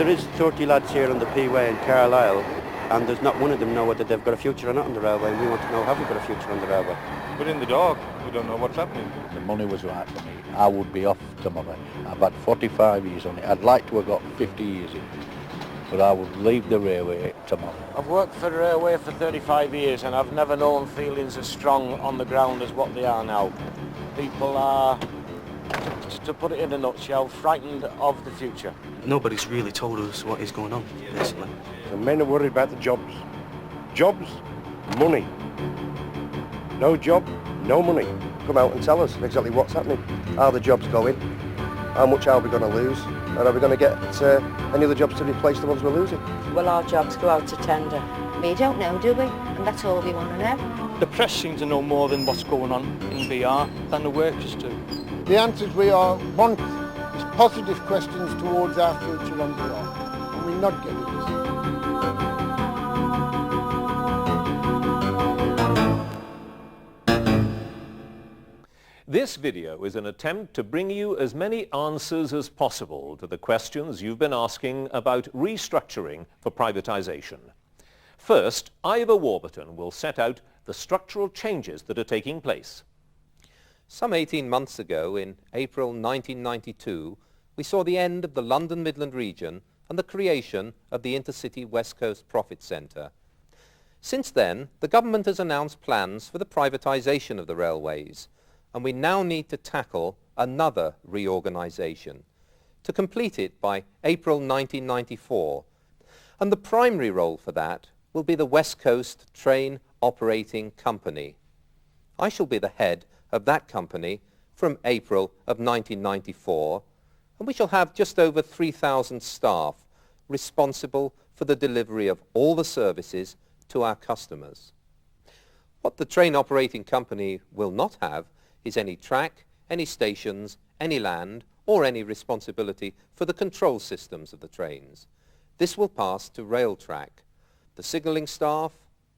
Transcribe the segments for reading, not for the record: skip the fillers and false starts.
There is 30 lads here on the P-Way in Carlisle, and there's not one of them know whether they've got a future or not on the railway, and we want to know, have we got a future on the railway? But in the dark, we don't know what's happening. If the money was right for me, I would be off tomorrow. I've had 45 years on it. I'd like to have got 50 years in, but I would leave the railway tomorrow. I've worked for the railway for 35 years and I've never known feelings as strong on the ground as what they are now. People are, to put it in a nutshell, frightened of the future. Nobody's really told us what is going on, basically. The men are worried about the jobs. Jobs, money. No job, no money. Come out and tell us exactly what's happening. Are the jobs going? How much are we going to lose? And are we going to get any other jobs to replace the ones we're losing? Will our jobs go out to tender? We don't know, do we? And that's all we want to know. The press seem to know more than what's going on in BR than the workers do. The answers we all want is positive questions towards our future on BR, and we're not getting this. This video is an attempt to bring you as many answers as possible to the questions you've been asking about restructuring for privatisation. First, Ivor Warburton will set out the structural changes that are taking place. Some 18 months ago, in April 1992, we saw the end of the London Midland region and the creation of the Intercity West Coast Profit Centre. Since then, the government has announced plans for the privatisation of the railways, and we now need to tackle another reorganisation to complete it by April 1994. And the primary role for that will be the West Coast Train Operating Company. I shall be the head of that company from April of 1994, and we shall have just over 3,000 staff responsible for the delivery of all the services to our customers. What the Train Operating Company will not have is any track, any stations, any land, or any responsibility for the control systems of the trains. This will pass to Railtrack. The signalling staff,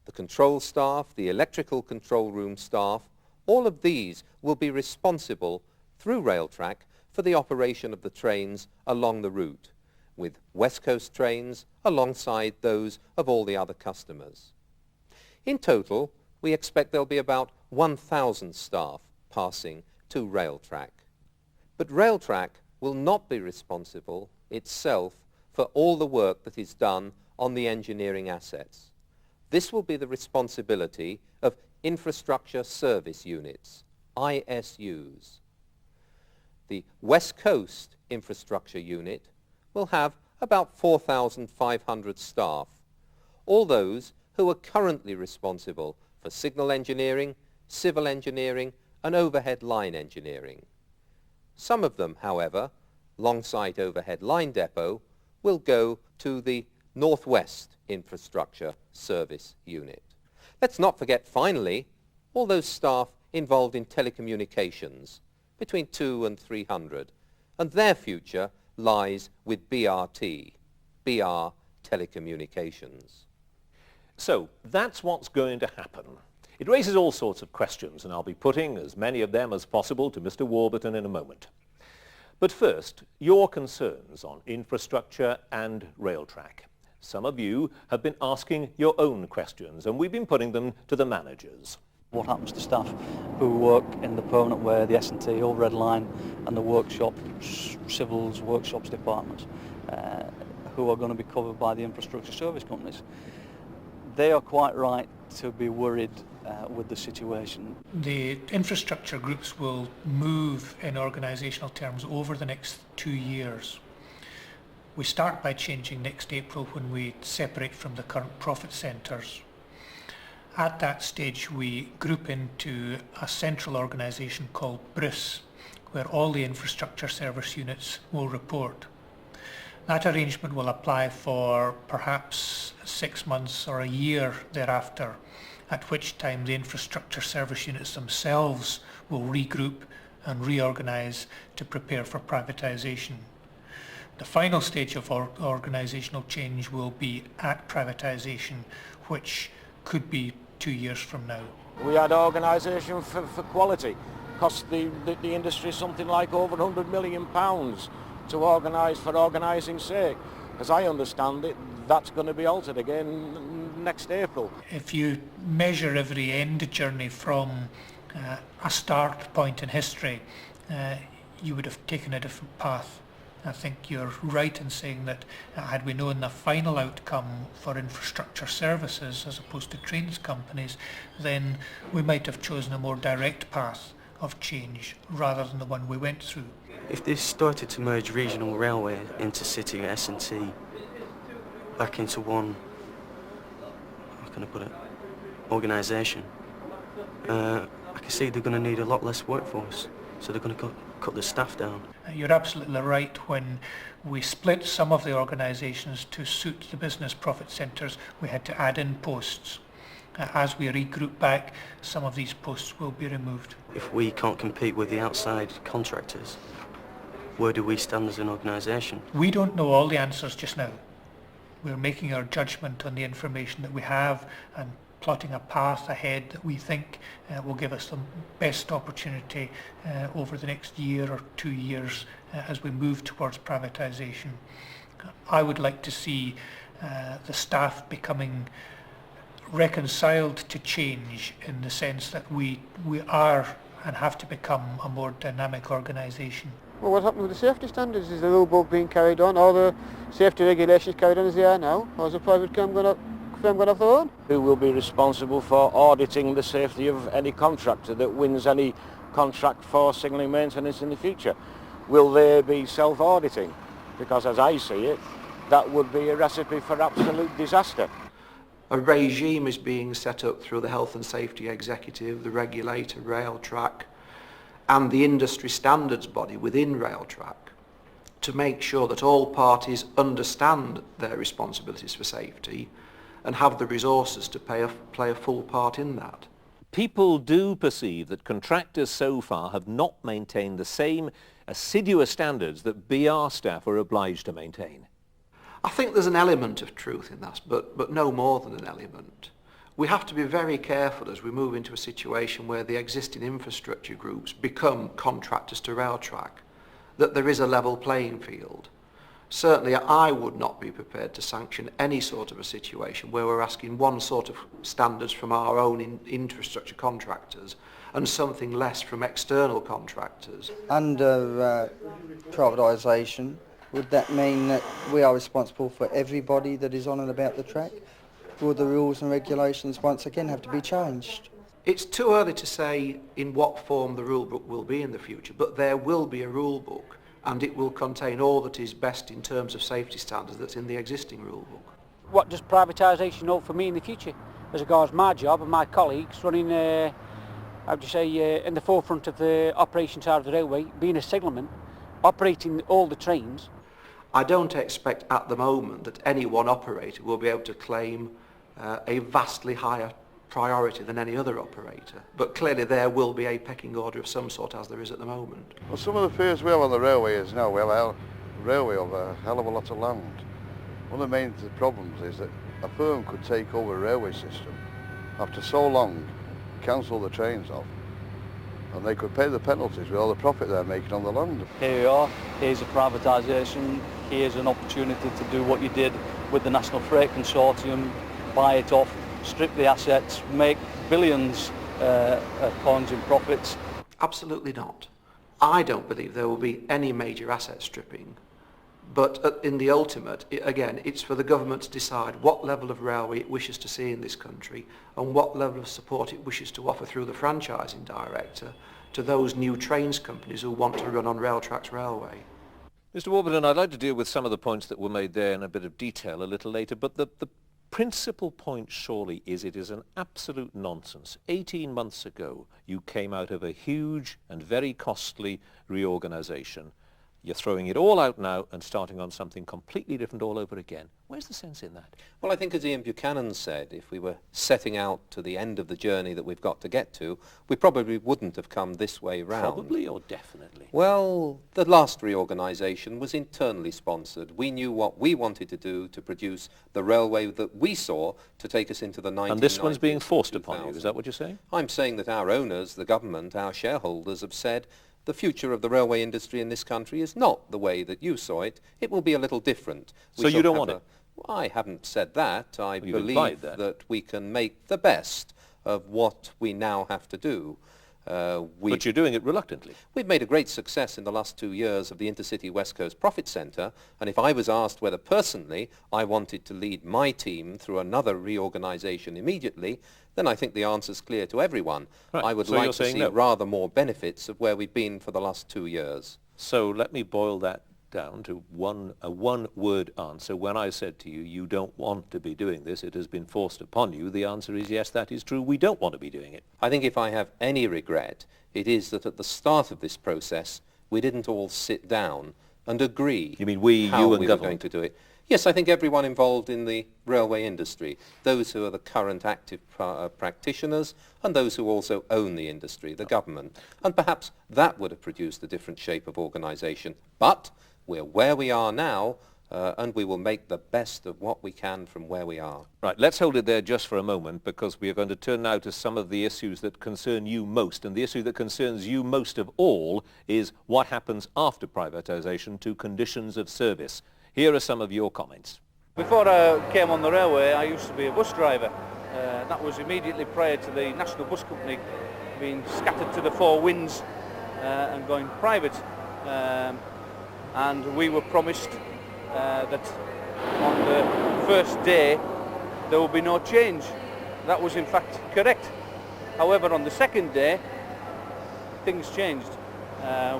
the control staff, the electrical control room staff, all of these will be responsible through Railtrack for the operation of the trains along the route, with West Coast trains alongside those of all the other customers. In total, we expect there'll be about 1,000 staff passing to Railtrack. But Railtrack will not be responsible itself for all the work that is done on the engineering assets. This will be the responsibility of Infrastructure Service Units, ISUs. The West Coast Infrastructure Unit will have about 4,500 staff, all those who are currently responsible for signal engineering, civil engineering, and overhead line engineering. Some of them, however, Longside Overhead Line Depot, will go to the Northwest Infrastructure Service Unit. Let's not forget, finally, all those staff involved in telecommunications, between 200 and 300, and their future lies with BRT, BR Telecommunications. So that's what's going to happen. It raises all sorts of questions, and I'll be putting as many of them as possible to Mr. Warburton in a moment. But first, your concerns on infrastructure and Railtrack. Some of you have been asking your own questions, and we've been putting them to the managers. What happens to staff who work in the permanent way, the S&T, overhead line, and the workshop, civils, workshops departments, who are going to be covered by the infrastructure service companies? They are quite right to be worried with the situation. The infrastructure groups will move in organisational terms over the next 2 years. We start by changing next April when we separate from the current profit centres. At that stage we group into a central organisation called BRIS, where all the infrastructure service units will report. That arrangement will apply for perhaps 6 months or a year thereafter, at which time the infrastructure service units themselves will regroup and reorganise to prepare for privatisation. The final stage of organisational change will be at privatisation, which could be 2 years from now. We had organisation for quality. Cost the industry something like over £100 million to organise for organising's sake. As I understand it, that's going to be altered again next April. If you measure every end journey from a start point in history, you would have taken a different path. I think you're right in saying that had we known the final outcome for infrastructure services as opposed to trains companies, then we might have chosen a more direct path of change rather than the one we went through. If they started to merge regional railway into city S&T back into one, how can I put it, organisation, I can see they're going to need a lot less workforce, so they're going to cut the staff down. You're absolutely right. When we split some of the organisations to suit the business profit centres, we had to add in posts. As we regroup back, some of these posts will be removed. If we can't compete with the outside contractors, where do we stand as an organisation? We don't know all the answers just now. We're making our judgment on the information that we have and plotting a path ahead that we think will give us the best opportunity over the next year or 2 years as we move towards privatisation. I would like to see the staff becoming reconciled to change in the sense that we are and have to become a more dynamic organisation. Well, what's happening with the safety standards? Is the rule book being carried on? Are the safety regulations carried on as they are now? Or is a private firm going off their own? Who will be responsible for auditing the safety of any contractor that wins any contract for signalling maintenance in the future? Will they be self-auditing? Because as I see it, that would be a recipe for absolute disaster. A regime is being set up through the Health and Safety Executive, the regulator, Railtrack, and the industry standards body within Railtrack to make sure that all parties understand their responsibilities for safety and have the resources to play a full part in that. People do perceive that contractors so far have not maintained the same assiduous standards that BR staff are obliged to maintain. I think there's an element of truth in that, but no more than an element. We have to be very careful as we move into a situation where the existing infrastructure groups become contractors to Railtrack, that there is a level playing field. Certainly I would not be prepared to sanction any sort of a situation where we're asking one sort of standards from our own infrastructure contractors and something less from external contractors. Under privatisation, would that mean that we are responsible for everybody that is on and about the track? Will the rules and regulations once again have to be changed? It's too early to say in what form the rule book will be in the future, but there will be a rule book and it will contain all that is best in terms of safety standards that's in the existing rule book. What does privatisation hold for me in the future? As regards my job and my colleagues running, in the forefront of the operation side of the railway, being a signalman, operating all the trains. I don't expect at the moment that any one operator will be able to claim a vastly higher priority than any other operator, but clearly there will be a pecking order of some sort as there is at the moment. Well, some of the fears we have on the railway is now we have a railway over a hell of a lot of land. One of the main problems is that a firm could take over a railway system after so long, cancel the trains off, and they could pay the penalties with all the profit they're making on the land. Here we are, here's a privatisation, here's an opportunity to do what you did with the National Freight Consortium, buy it off, strip the assets, make billions of pounds in profits. Absolutely not. I don't believe there will be any major asset stripping, but in the ultimate, again, it's for the government to decide what level of railway it wishes to see in this country and what level of support it wishes to offer through the franchising director to those new trains companies who want to run on Railtrack's railway. Mr. Warburton, I'd like to deal with some of the points that were made there in a bit of detail a little later, but the principal point surely is it is an absolute nonsense. 18 months ago, you came out of a huge and very costly reorganisation. You're throwing it all out now and starting on something completely different all over again. Where's the sense in that? Well, I think as Ian Buchanan said, if we were setting out to the end of the journey that we've got to get to, we probably wouldn't have come this way round. Probably or definitely? Well, the last reorganisation was internally sponsored. We knew what we wanted to do to produce the railway that we saw to take us into the 1990s. And this one's being forced upon you, is that what you're saying? I'm saying that our owners, the government, our shareholders have said, The future of the railway industry in this country is not the way that you saw it. It will be a little different. So you don't want it? I haven't said that. I Well, you've believe implied that. that we can make the best of what we now have to do. But you're doing it reluctantly. We've made a great success in the last 2 years of the Intercity West Coast Profit Centre, and if I was asked whether personally I wanted to lead my team through another reorganisation immediately, then I think the answer's clear to everyone. Right. I would So like you're to saying see no. rather more benefits of where we've been for the last 2 years. So let me boil that down to a one-word answer. When I said to you, you don't want to be doing this, it has been forced upon you, the answer is yes, that is true, we don't want to be doing it. I think if I have any regret, it is that at the start of this process, we didn't all sit down and agree. You mean we, how you and we were government? going to do it. Yes, I think everyone involved in the railway industry, those who are the current active practitioners and those who also own the industry, the government. And perhaps that would have produced a different shape of organisation. But we're where we are now, and we will make the best of what we can from where we are. Right, let's hold it there just for a moment, because we are going to turn now to some of the issues that concern you most. And the issue that concerns you most of all is what happens after privatisation to conditions of service. Here are some of your comments. Before I came on the railway, I used to be a bus driver. That was immediately prior to the National Bus Company being scattered to the four winds and going private. And we were promised that on the first day there would be no change. That was in fact correct. However, on the second day, things changed.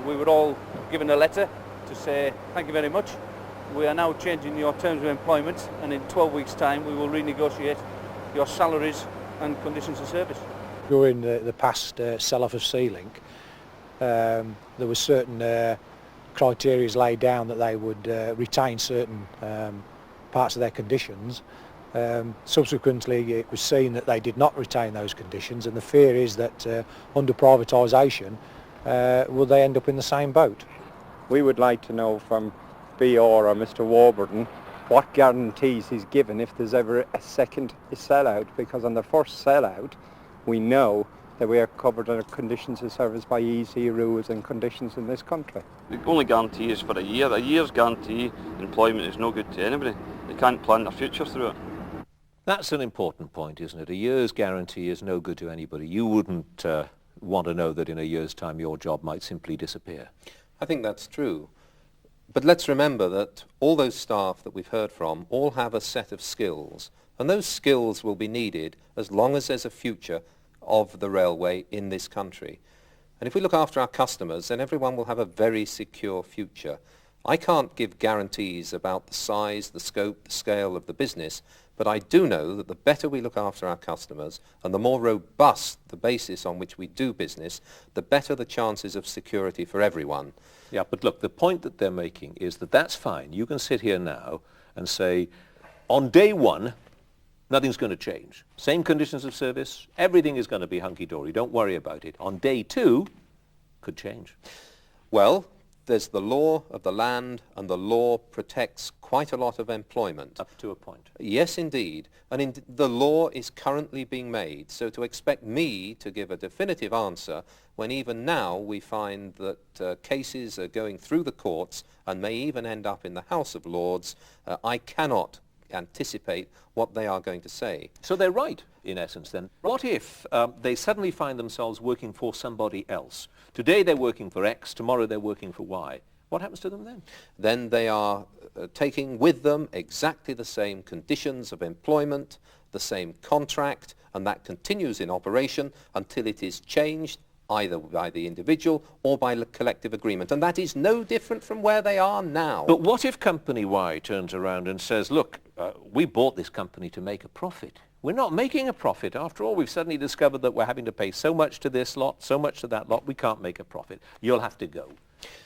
We were all given a letter to say, thank you very much. We are now changing your terms of employment, and in 12 weeks' time we will renegotiate your salaries and conditions of service. During the past sell-off of Sea-Link, there were certain criteria laid down that they would retain certain parts of their conditions. Subsequently, it was seen that they did not retain those conditions, and the fear is that under privatisation, will they end up in the same boat? We would like to know from BR or Mr Warburton what guarantees he's given if there's ever a second sellout, because on the first sellout we know that we are covered under conditions of service by easy rules and conditions in this country. The only guarantee is for a year. A year's guarantee employment is no good to anybody. They can't plan their future through it. That's an important point, isn't it? A year's guarantee is no good to anybody. You wouldn't want to know that in a year's time your job might simply disappear. I think that's true. But let's remember that all those staff that we've heard from all have a set of skills, and those skills will be needed as long as there's a future of the railway in this country. And if we look after our customers, then everyone will have a very secure future. I can't give guarantees about the size, the scope, the scale of the business, but I do know that the better we look after our customers and the more robust the basis on which we do business, the better the chances of security for everyone. Yeah, but look, the point that they're making is that that's fine. You can sit here now and say, on day one, nothing's going to change. Same conditions of service, everything is going to be hunky-dory, don't worry about it. On day two, could change. Well, there's the law of the land, and the law protects quite a lot of employment. Up to a point. Yes, indeed. And the law is currently being made. So to expect me to give a definitive answer when even now we find that cases are going through the courts and may even end up in the House of Lords, I cannot anticipate what they are going to say. So they're right, in essence, then. What if they suddenly find themselves working for somebody else? Today they're working for X, tomorrow they're working for Y. What happens to them then? Then they are taking with them exactly the same conditions of employment, the same contract, and that continues in operation until it is changed either by the individual or by collective agreement. And that is no different from where they are now. But what if Company Y turns around and says, look, we bought this company to make a profit. We're not making a profit. After all, we've suddenly discovered that we're having to pay so much to this lot, so much to that lot, we can't make a profit. You'll have to go.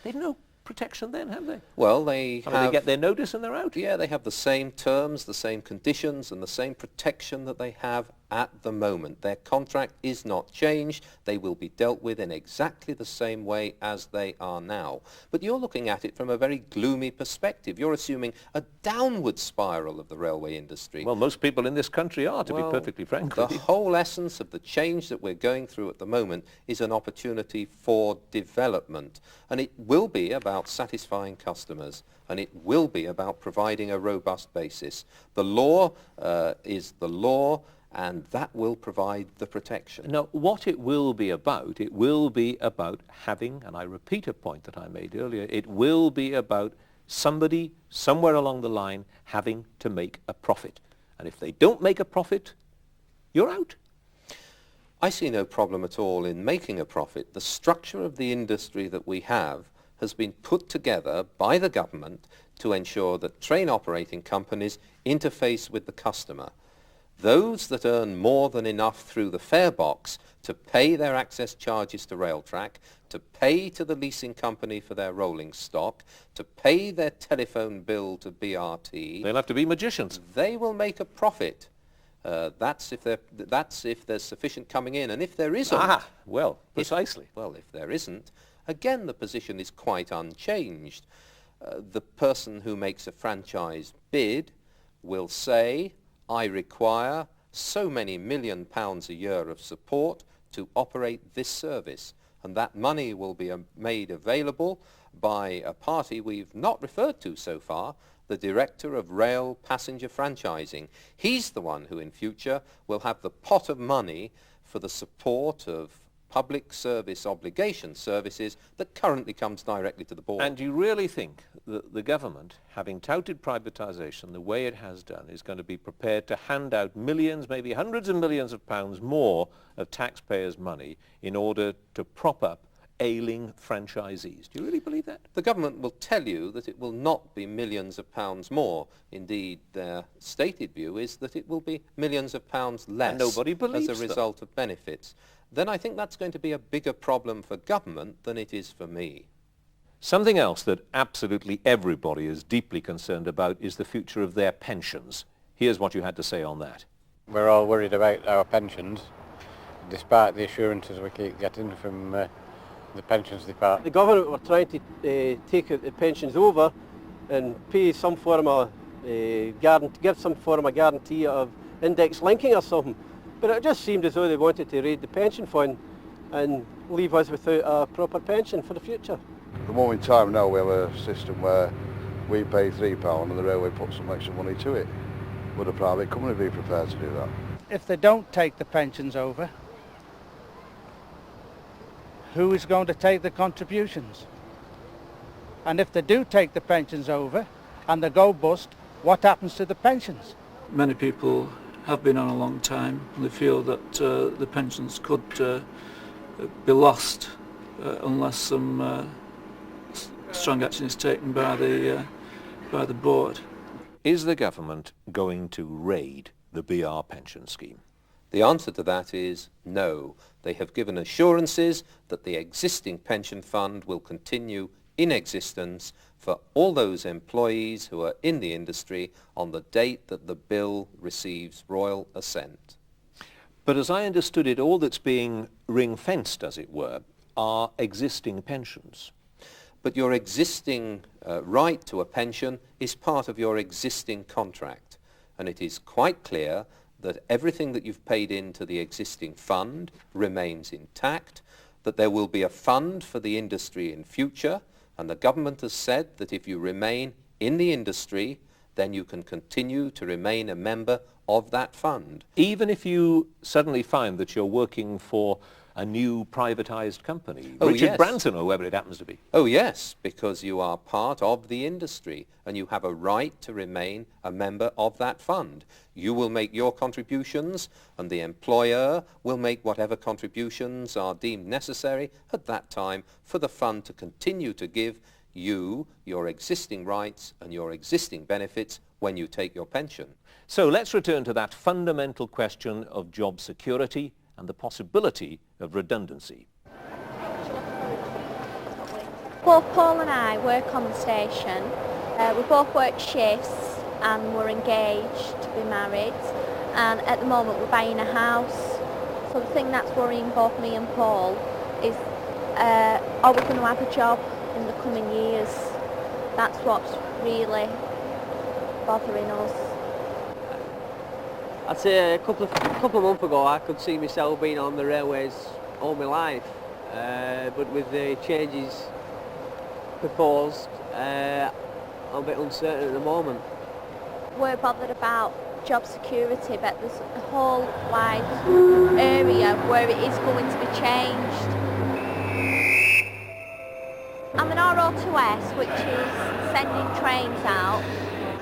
They've no protection then, have they? Well, they get their notice and they're out. Yeah, they have the same terms, the same conditions, and the same protection that they have at the moment. Their contract is not changed. They will be dealt with in exactly the same way as they are now. But you're looking at it from a very gloomy perspective. You're assuming a downward spiral of the railway industry. Well, most people in this country are, to be perfectly frank The with you. whole essence of the change that we're going through at the moment is an opportunity for development. And it will be about satisfying customers, and it will be about providing a robust basis. The law is the law, and that will provide the protection. Now, what it will be about having, and I repeat a point that I made earlier, it will be about somebody, somewhere along the line, having to make a profit. And if they don't make a profit, you're out. I see no problem at all in making a profit. The structure of the industry that we have has been put together by the government to ensure that train operating companies interface with the customer. Those that earn more than enough through the fare box to pay their access charges to Railtrack, to pay to the leasing company for their rolling stock, to pay their telephone bill to BRT. They'll have to be magicians. They will make a profit. That's if there's sufficient coming in, and if there isn't... well, precisely. If there isn't, again the position is quite unchanged. The person who makes a franchise bid will say, I require so many £1 million a year of support to operate this service, and that money will be made available by a party we've not referred to so far, the Director of Rail Passenger Franchising. He's the one who in future will have the pot of money for the support of public service obligation services that currently comes directly to the board. And you really think that the government, having touted privatisation the way it has done, is going to be prepared to hand out millions, maybe hundreds of millions of pounds more of taxpayers' money in order to prop up ailing franchisees? Do you really believe that? The government will tell you that it will not be millions of pounds more. Indeed, their stated view is that it will be millions of pounds less And nobody believes as a result of benefits. Then I think that's going to be a bigger problem for government than it is for me. Something else that absolutely everybody is deeply concerned about is the future of their pensions. Here's what you had to say on that. We're all worried about our pensions, despite the assurances we keep getting from the pensions department. The government were trying to take the pensions over and pay some form of give some form of guarantee of index linking or something. But it just seemed as though they wanted to raid the pension fund and leave us without a proper pension for the future. At the moment in time now we have a system where we pay £3 and the railway puts some extra money to it. Would a private company be prepared to do that? If they don't take the pensions over, who is going to take the contributions? And if they do take the pensions over and they go bust, what happens to the pensions? Many people have been on a long time and they feel that the pensions could be lost unless some strong action is taken by the board. Is the government going to raid the BR pension scheme? The answer to that is no. They have given assurances that the existing pension fund will continue in existence for all those employees who are in the industry on the date that the bill receives royal assent. But as I understood it, all that's being ring-fenced, as it were, are existing pensions. But your existing right to a pension is part of your existing contract, and it is quite clear that everything that you've paid into the existing fund remains intact, that there will be a fund for the industry in future, and the government has said that if you remain in the industry, then you can continue to remain a member of that fund. Even if you suddenly find that you're working for a new privatised company, Oh, Richard yes. Branson or whoever it happens to be. Oh yes, because you are part of the industry and you have a right to remain a member of that fund. You will make your contributions and the employer will make whatever contributions are deemed necessary at that time for the fund to continue to give you your existing rights and your existing benefits when you take your pension. So let's return to that fundamental question of job security and the possibility of redundancy. Both Paul and I work on the station. We both work shifts and we're engaged to be married. and at the moment we're buying a house. So the thing that's worrying both me and Paul is, are we going to have a job in the coming years? That's what's really bothering us. I'd say a couple of months ago I could see myself being on the railways all my life, but with the changes proposed, I'm a bit uncertain at the moment. We're bothered about job security, but there's a whole wide area where it is going to be changed. I'm an RO2S, which is sending trains out.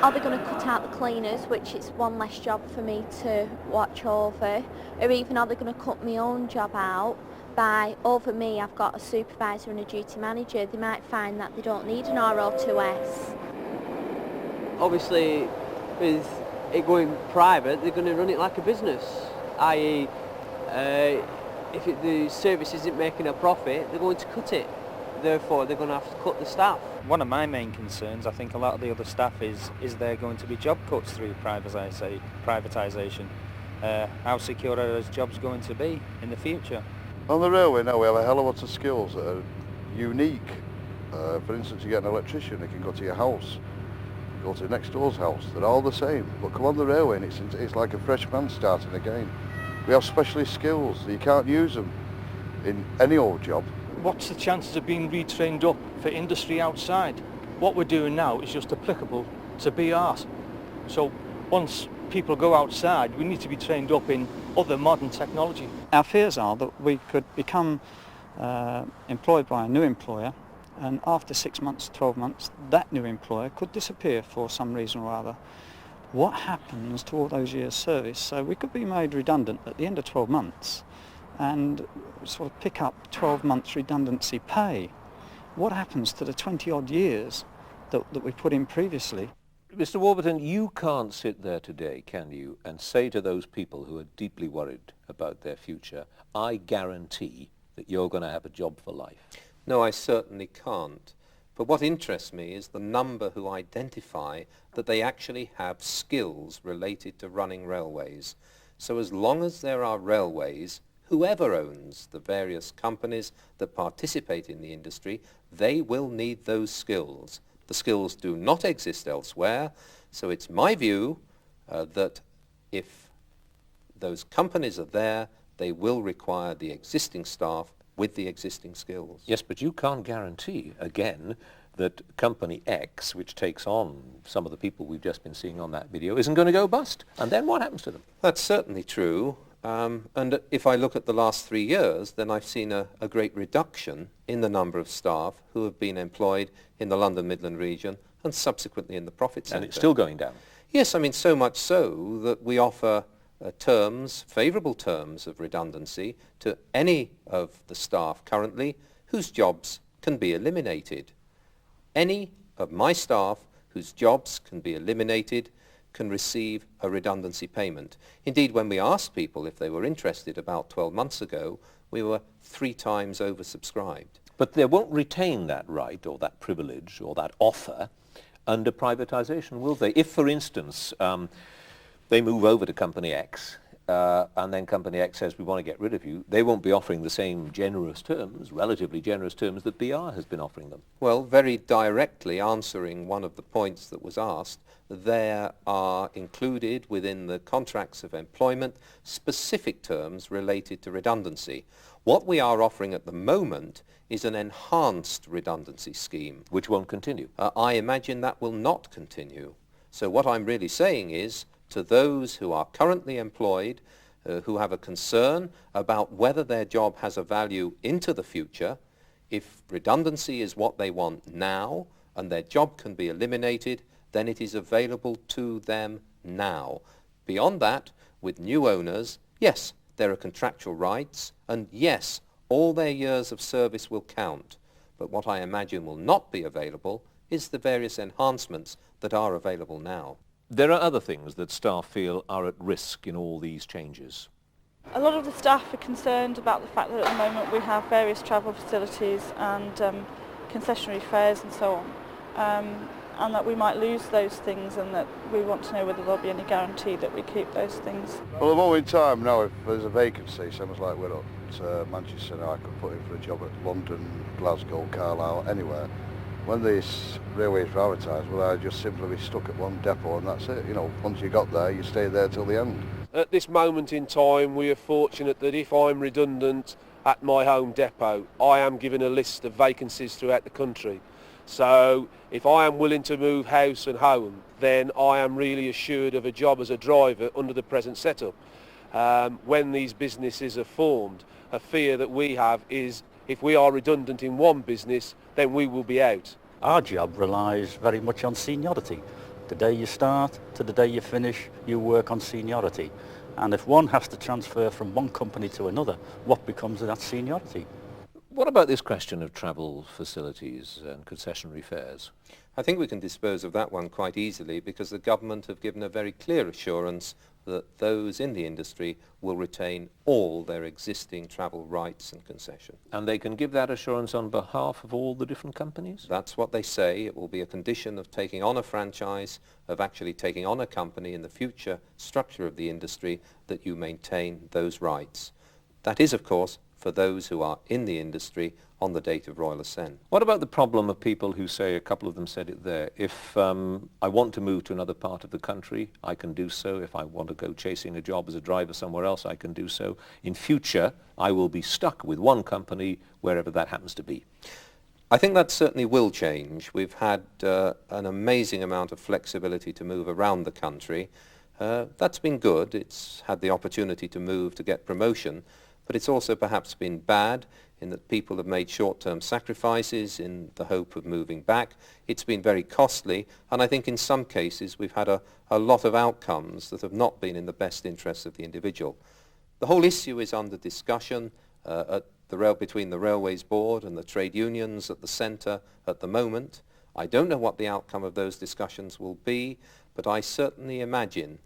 Are they going to cut out the cleaners, which is one less job for me to watch over? Or even are they going to cut my own job out by, over me I've got a supervisor and a duty manager. They might find that they don't need an RO2S. Obviously, with it going private, they're going to run it like a business, i.e. if the service isn't making a profit, they're going to cut it. Therefore, they're going to have to cut the staff. One of my main concerns, I think a lot of the other staff, is there going to be job cuts through privatisation? How secure are those jobs going to be in the future? On the railway now we have a hell of a lot of skills that are unique. For instance, you get an electrician who can go to your house, go to next door's house. They're all the same. But come on the railway and it's like a fresh man starting again. We have specialist skills. You can't use them in any old job. What's the chances of being retrained up for industry outside? What we're doing now is just applicable to BRs. So once people go outside, we need to be trained up in other modern technology. Our fears are that we could become employed by a new employer, and after 6 months, 12 months, that new employer could disappear for some reason or other. What happens to all those years' service? So we could be made redundant at the end of 12 months and sort of pick up 12 months redundancy pay. What happens to the 20 odd years that we put in previously? Mr. Warburton, you can't sit there today, can you, and say to those people who are deeply worried about their future, I guarantee that you're going to have a job for life. No, I certainly can't. But what interests me is the number who identify that they actually have skills related to running railways. So as long as there are railways, whoever owns the various companies that participate in the industry, they will need those skills. The skills do not exist elsewhere, so it's my view that if those companies are there, they will require the existing staff with the existing skills. Yes, but you can't guarantee, again, that Company X, which takes on some of the people we've just been seeing on that video, isn't going to go bust. And then what happens to them? That's certainly true. And if I look at the last 3 years, then I've seen a great reduction in the number of staff who have been employed in the London Midland region and subsequently in the profit centre. And it's still going down? Yes, I mean, so much so that we offer favourable terms of redundancy to any of the staff currently whose jobs can be eliminated. Any of my staff whose jobs can be eliminated can receive a redundancy payment. Indeed, when we asked people if they were interested about 12 months ago, we were 3 times oversubscribed. But they won't retain that right or that privilege or that offer under privatisation, will they? If, for instance, they move over to Company X and then Company X says, we want to get rid of you, they won't be offering the same generous terms, relatively generous terms, that BR has been offering them. Well, very directly answering one of the points that was asked, there are included within the contracts of employment specific terms related to redundancy. What we are offering at the moment is an enhanced redundancy scheme. Which won't continue? I imagine that will not continue. So what I'm really saying is, to those who are currently employed, who have a concern about whether their job has a value into the future, if redundancy is what they want now and their job can be eliminated, then it is available to them now. Beyond that, with new owners, yes, there are contractual rights, and yes, all their years of service will count. But what I imagine will not be available is the various enhancements that are available now. There are other things that staff feel are at risk in all these changes. A lot of the staff are concerned about the fact that at the moment we have various travel facilities and concessionary fares and so on. and that we might lose those things, and that we want to know whether there'll be any guarantee that we keep those things. Well, at the moment in time now, if there's a vacancy, sounds like we're at Manchester now, I could put in for a job at London, Glasgow, Carlisle, anywhere. When this railway is privatised, well, I'd just simply be stuck at one depot and that's it. You know, once you got there, you stay there till the end. At this moment in time, we are fortunate that if I'm redundant at my home depot, I am given a list of vacancies throughout the country. So if I am willing to move house and home, then I am really assured of a job as a driver under the present setup. When these businesses are formed, a fear that we have is if we are redundant in one business, then we will be out. Our job relies very much on seniority. The day you start to the day you finish, you work on seniority. And if one has to transfer from one company to another, what becomes of that seniority? What about this question of travel facilities and concessionary fares? I think we can dispose of that one quite easily because the government have given a very clear assurance that those in the industry will retain all their existing travel rights and concession. And they can give that assurance on behalf of all the different companies? That's what they say. It will be a condition of taking on a franchise, of actually taking on a company in the future structure of the industry, that you maintain those rights. That is, of course, for those who are in the industry on the date of royal assent. What about the problem of people who say, a couple of them said it there, if I want to move to another part of the country, I can do so. If I want to go chasing a job as a driver somewhere else, I can do so. In future, I will be stuck with one company wherever that happens to be. I think that certainly will change. We've had an amazing amount of flexibility to move around the country. That's been good. It's had the opportunity to move to get promotion, but it's also perhaps been bad in that people have made short-term sacrifices in the hope of moving back. It's been very costly, and I think in some cases we've had a lot of outcomes that have not been in the best interests of the individual. The whole issue is under discussion between the Railways Board and the trade unions at the centre at the moment. I don't know what the outcome of those discussions will be, but I certainly imagine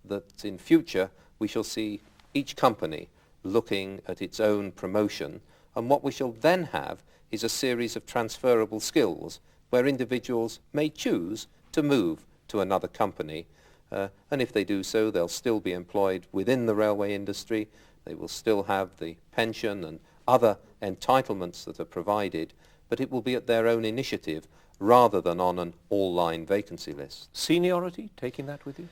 that in future we shall see each company looking at its own promotion, and what we shall then have is a series of transferable skills where individuals may choose to move to another company, and if they do so, they'll still be employed within the railway industry. They will still have the pension and other entitlements that are provided, but it will be at their own initiative rather than on an all-line vacancy list. Seniority, taking that with you?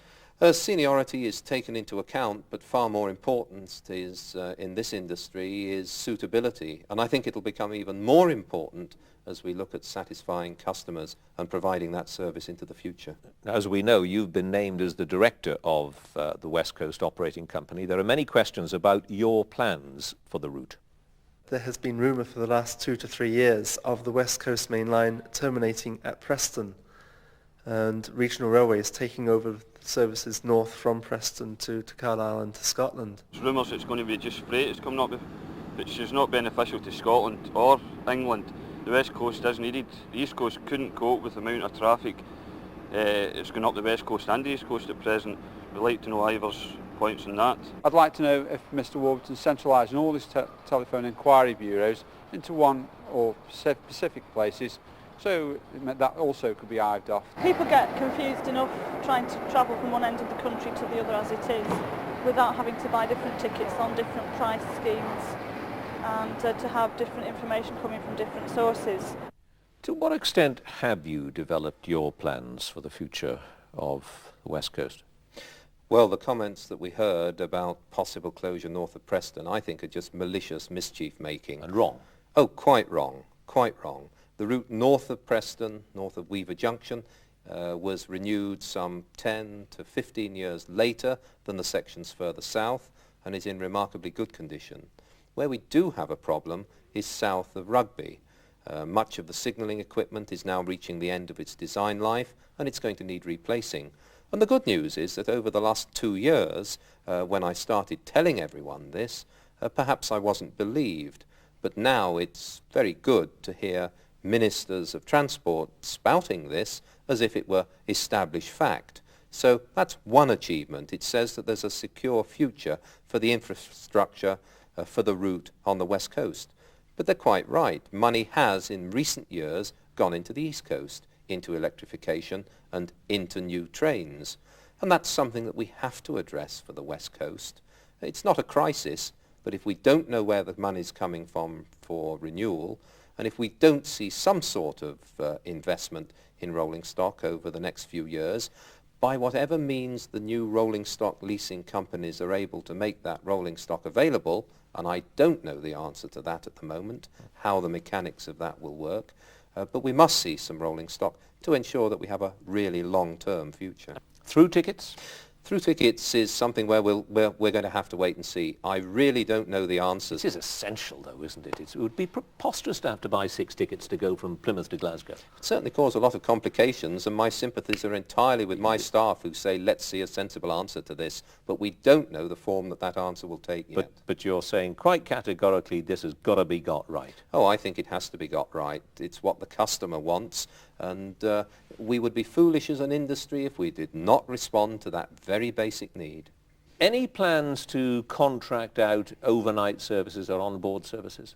Seniority is taken into account, but far more important is, in this industry, is suitability. And I think it'll become even more important as we look at satisfying customers and providing that service into the future. As we know, you've been named as the director of the West Coast Operating Company. There are many questions about your plans for the route. There has been rumour for the last 2 to 3 years of the West Coast Mainline terminating at Preston and regional railways taking over services north from Preston to Carlisle and to Scotland. There's rumours it's going to be just freight it's coming up with, which is not beneficial to Scotland or England. The West Coast is needed. The East Coast couldn't cope with the amount of traffic. It's going up the West Coast and the East Coast at present. We'd like to know Ivor's points on that. I'd like to know if Mr Warburton's centralising all his telephone inquiry bureaus into one or specific places, so that also could be hived off. People get confused enough trying to travel from one end of the country to the other as it is, without having to buy different tickets on different price schemes, and to have different information coming from different sources. To what extent have you developed your plans for the future of the West Coast? Well, the comments that we heard about possible closure north of Preston, I think, are just malicious mischief-making. And wrong? Oh, quite wrong, quite wrong. The route north of Preston, north of Weaver Junction, was renewed some 10 to 15 years later than the sections further south and is in remarkably good condition. Where we do have a problem is south of Rugby. Much of the signalling equipment is now reaching the end of its design life and it's going to need replacing. And the good news is that over the last 2 years, when I started telling everyone this, perhaps I wasn't believed. But now it's very good to hear ministers of transport spouting this as if it were established fact. So that's one achievement. It says that there's a secure future for the infrastructure for the route on the West Coast. But they're quite right. Money has, in recent years, gone into the East Coast. into electrification and into new trains. And that's something that we have to address for the West Coast. It's not a crisis, but if we don't know where the money's coming from for renewal, and if we don't see some sort of investment in rolling stock over the next few years, by whatever means the new rolling stock leasing companies are able to make that rolling stock available, and I don't know the answer to that at the moment, how the mechanics of that will work, but we must see some rolling stock to ensure that we have a really long-term future. Through tickets? Through tickets is something where we're going to have to wait and see. I really don't know the answers. It is essential, though, isn't it? It would be preposterous to have to buy 6 tickets to go from Plymouth to Glasgow. It certainly cause a lot of complications, and my sympathies are entirely with my staff who say, let's see a sensible answer to this, but we don't know the form that answer will take yet. But you're saying quite categorically this has got to be got right. Oh, I think it has to be got right. It's what the customer wants, and we would be foolish as an industry if we did not respond to that very basic need. Any plans to contract out overnight services or on-board services?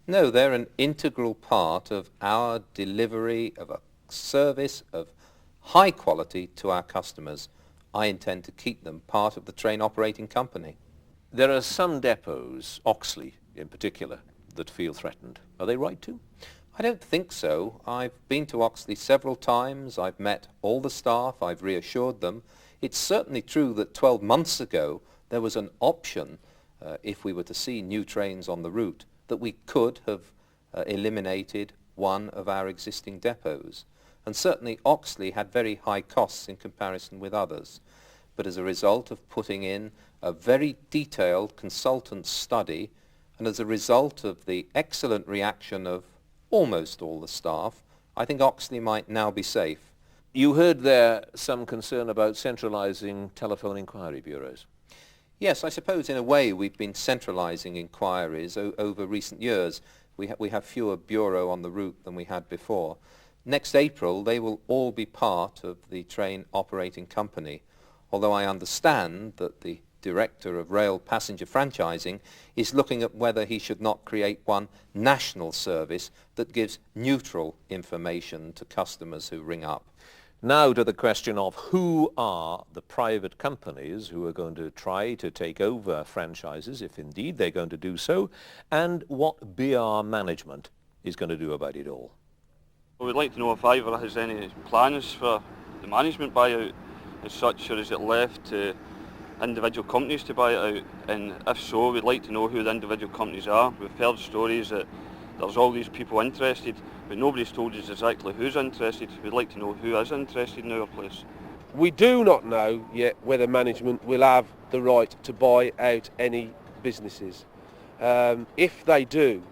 No, they're an integral part of our delivery of a service of high quality to our customers. I intend to keep them part of the train operating company. There are some depots, Oxley in particular, that feel threatened. Are they right to? I don't think so. I've been to Oxley several times. I've met all the staff. I've reassured them. It's certainly true that 12 months ago there was an option, if we were to see new trains on the route, that we could have eliminated one of our existing depots. And certainly Oxley had very high costs in comparison with others. But as a result of putting in a very detailed consultant study, and as a result of the excellent reaction of almost all the staff, I think Oxley might now be safe. You heard there some concern about centralising telephone inquiry bureaus. Yes, I suppose in a way we've been centralising inquiries over recent years. We have fewer bureaux on the route than we had before. Next April they will all be part of the train operating company, although I understand that the Director of Rail Passenger Franchising is looking at whether he should not create one national service that gives neutral information to customers who ring up. Now to the question of who are the private companies who are going to try to take over franchises, if indeed they're going to do so, and what BR management is going to do about it all. Well, we'd like to know if Ivor has any plans for the management buyout as such, or is it left to individual companies to buy it out, and if so, we'd like to know who the individual companies are. We've heard stories that there's all these people interested, but nobody's told us exactly who's interested. We'd like to know who is interested in our place. We do not know yet whether management will have the right to buy out any businesses. If they do,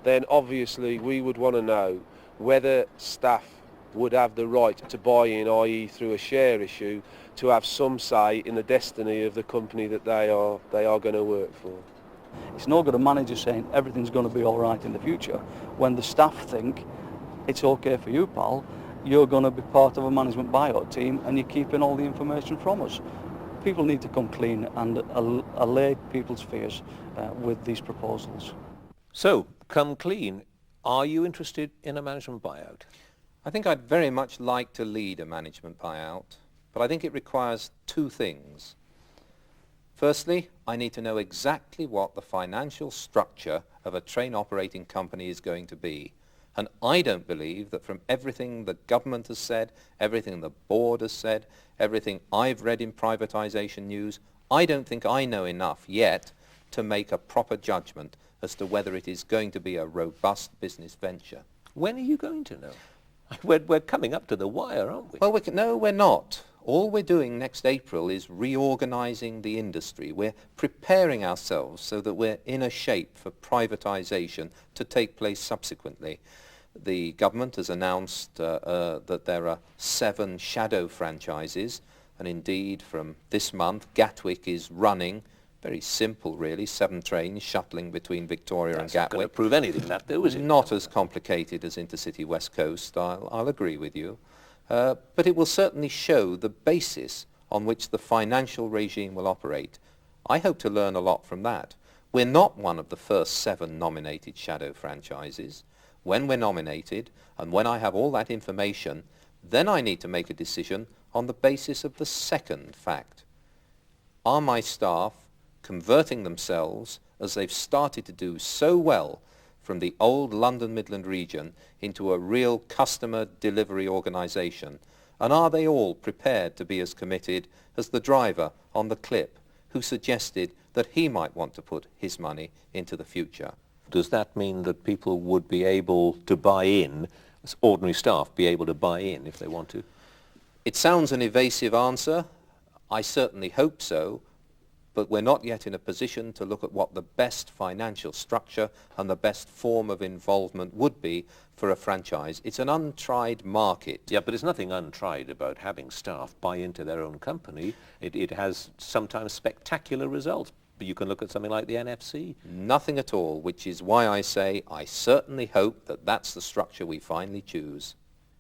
then obviously we would want to know whether staff would have the right to buy in, i.e. through a share issue, to have some say in the destiny of the company that they are going to work for. It's no good a manager saying everything's going to be all right in the future when the staff think it's okay for you, pal, you're going to be part of a management buyout team and you're keeping all the information from us. People need to come clean and allay people's fears with these proposals. So, come clean. Are you interested in a management buyout? I think I'd very much like to lead a management buyout, but I think it requires two things. Firstly, I need to know exactly what the financial structure of a train operating company is going to be. And I don't believe that from everything the government has said, everything the board has said, everything I've read in privatisation news, I don't think I know enough yet to make a proper judgment as to whether it is going to be a robust business venture. When are you going to know? We're coming up to the wire, aren't we? Well, no, we're not. All we're doing next April is reorganising the industry. We're preparing ourselves so that we're in a shape for privatisation to take place subsequently. The government has announced that there are 7 shadow franchises, and indeed from this month Gatwick is running. Very simple, really. 7 trains shuttling between Victoria and Gatwick. That's not going to prove anything, that, though, is it? Not as complicated as Intercity West Coast, I'll agree with you. But it will certainly show the basis on which the financial regime will operate. I hope to learn a lot from that. We're not one of the first 7 nominated shadow franchises. When we're nominated, and when I have all that information, Then I need to make a decision on the basis of the second fact. Are my staff converting themselves, as they've started to do so well, from the old London Midland region into a real customer delivery organisation? And are they all prepared to be as committed as the driver on the clip who suggested that he might want to put his money into the future? Does that mean that people would be able to buy in, ordinary staff be able to buy in if they want to? It sounds an evasive answer. I certainly hope so, but we're not yet in a position to look at what the best financial structure and the best form of involvement would be for a franchise. It's an untried market. Yeah, but there's nothing untried about having staff buy into their own company. It has sometimes spectacular results. But you can look at something like the NFC. Nothing at all, which is why I say I certainly hope that that's the structure we finally choose.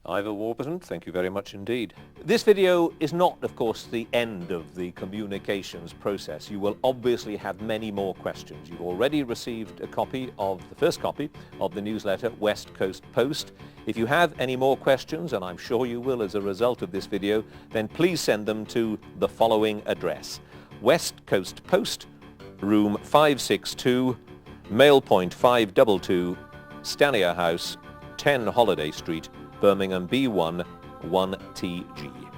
Ivor Warburton, thank you very much indeed. This video is not, of course, the end of the communications process. You will obviously have many more questions. You've already received a copy of the first copy of the newsletter West Coast Post. If you have any more questions, and I'm sure you will as a result of this video, then please send them to the following address: West Coast Post, Room 562, Mail Point 522, Stanier House, 10 Holiday Street, Birmingham B1 1TG.